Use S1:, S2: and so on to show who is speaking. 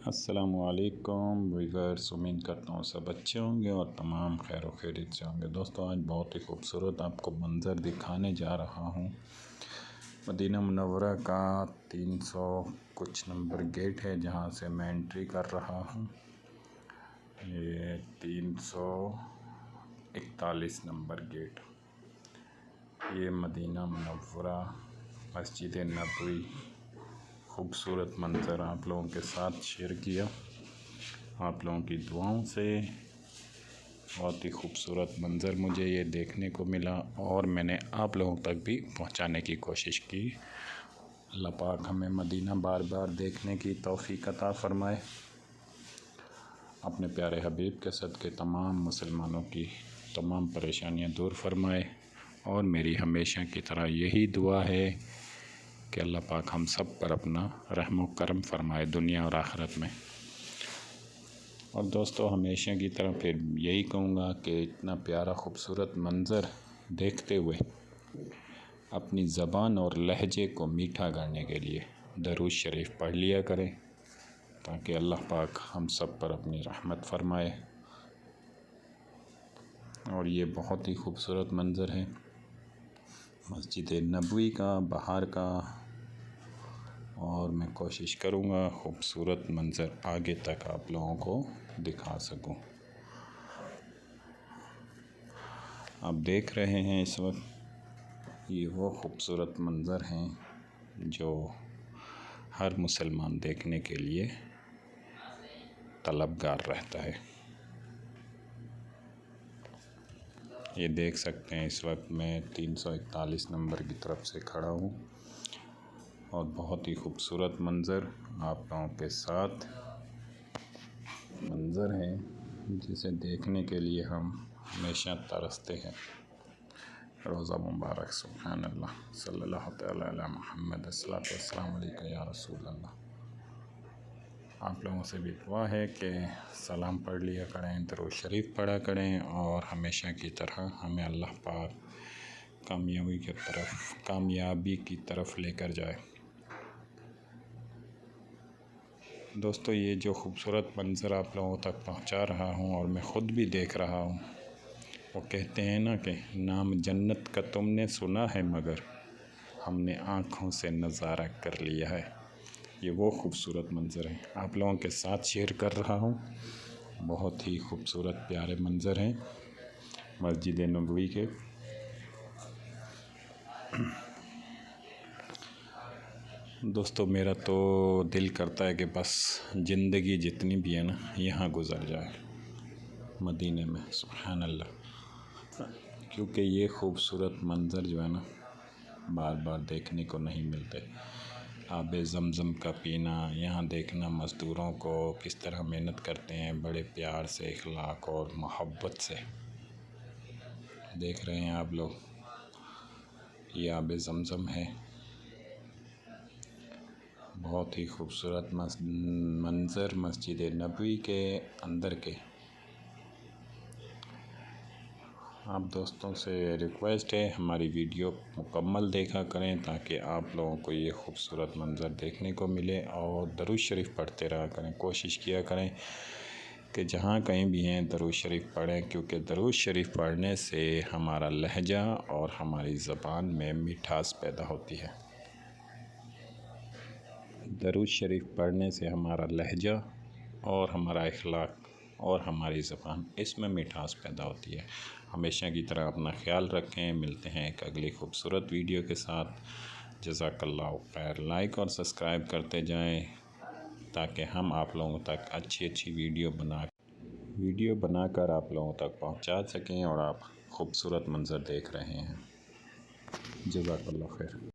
S1: السلام علیکم ویورز، امید کرتا ہوں سب اچھے ہوں گے اور تمام خیر و خیریت سے ہوں گے۔ دوستو آج بہت ہی خوبصورت آپ کو منظر دکھانے جا رہا ہوں۔ مدینہ منورہ کا 300 کچھ نمبر گیٹ ہے جہاں سے میں انٹری کر رہا ہوں۔ یہ 341 نمبر گیٹ، یہ مدینہ منورہ مسجد نبوی۔ خوبصورت منظر آپ لوگوں کے ساتھ شیئر کیا، آپ لوگوں کی دعاؤں سے بہت ہی خوبصورت منظر مجھے یہ دیکھنے کو ملا اور میں نے آپ لوگوں تک بھی پہنچانے کی کوشش کی۔ اللہ پاک ہمیں مدینہ بار بار دیکھنے کی توفیق عطا فرمائے، اپنے پیارے حبیب کے صدقے تمام مسلمانوں کی تمام پریشانیاں دور فرمائے، اور میری ہمیشہ کی طرح یہی دعا ہے کہ اللہ پاک ہم سب پر اپنا رحم و کرم فرمائے دنیا اور آخرت میں۔ اور دوستو ہمیشہ کی طرح پھر یہی کہوں گا کہ اتنا پیارا خوبصورت منظر دیکھتے ہوئے اپنی زبان اور لہجے کو میٹھا کرنے کے لیے درود شریف پڑھ لیا کریں، تاکہ اللہ پاک ہم سب پر اپنی رحمت فرمائے۔ اور یہ بہت ہی خوبصورت منظر ہے مسجد نبوی کا باہر کا، اور میں کوشش کروں گا خوبصورت منظر آگے تک آپ لوگوں کو دکھا سکوں۔ آپ دیکھ رہے ہیں اس وقت یہ وہ خوبصورت منظر ہیں جو ہر مسلمان دیکھنے کے لیے طلبگار رہتا ہے۔ یہ دیکھ سکتے ہیں اس وقت میں 341 نمبر کی طرف سے کھڑا ہوں، اور بہت ہی خوبصورت منظر آپ لوگوں کے ساتھ منظر ہے جسے دیکھنے کے لیے ہم ہمیشہ ترستے ہیں۔ روزہ مبارک، سبحان اللہ، صلی اللہ تعالی علی محمد، الصلاۃ والسلام علیک یا رسول اللہ۔ آپ لوگوں سے بھی دعا ہے کہ سلام پڑھ لیا کریں، درود شریف پڑھا کریں، اور ہمیشہ کی طرح ہمیں اللہ پاک کامیابی کی طرف لے کر جائے۔ دوستو یہ جو خوبصورت منظر آپ لوگوں تک پہنچا رہا ہوں اور میں خود بھی دیکھ رہا ہوں، وہ کہتے ہیں نا کہ نام جنت کا تم نے سنا ہے مگر ہم نے آنکھوں سے نظارہ کر لیا ہے۔ یہ وہ خوبصورت منظر ہیں آپ لوگوں کے ساتھ شیئر کر رہا ہوں۔ بہت ہی خوبصورت پیارے منظر ہیں مسجد نبوی کے۔ دوستو میرا تو دل کرتا ہے کہ بس زندگی جتنی بھی ہے نا یہاں گزر جائے مدینے میں، سبحان اللہ، کیونکہ یہ خوبصورت منظر جو ہے نا بار بار دیکھنے کو نہیں ملتے۔ آب زمزم کا پینا، یہاں دیکھنا مزدوروں کو کس طرح محنت کرتے ہیں، بڑے پیار سے، اخلاق اور محبت سے دیکھ رہے ہیں آپ لوگ۔ یہ آب زمزم ہے، بہت ہی خوبصورت منظر مسجد نبوی کے اندر کے۔ آپ دوستوں سے ریکویسٹ ہے ہماری ویڈیو مکمل دیکھا کریں تاکہ آپ لوگوں کو یہ خوبصورت منظر دیکھنے کو ملے، اور درود شریف پڑھتے رہا کریں، کوشش کیا کریں کہ جہاں کہیں بھی ہیں درود شریف پڑھیں، کیونکہ درود شریف پڑھنے سے ہمارا لہجہ اور ہماری زبان میں مٹھاس پیدا ہوتی ہے۔ درود شریف پڑھنے سے ہمارا لہجہ اور ہمارا اخلاق اور ہماری زبان، اس میں مٹھاس پیدا ہوتی ہے۔ ہمیشہ کی طرح اپنا خیال رکھیں، ملتے ہیں ایک اگلی خوبصورت ویڈیو کے ساتھ۔ جزاک اللہ خیر، لائک اور سبسکرائب کرتے جائیں تاکہ ہم آپ لوگوں تک اچھی ویڈیو بنا کر آپ لوگوں تک پہنچا سکیں، اور آپ خوبصورت منظر دیکھ رہے ہیں۔ جزاک اللہ خیر۔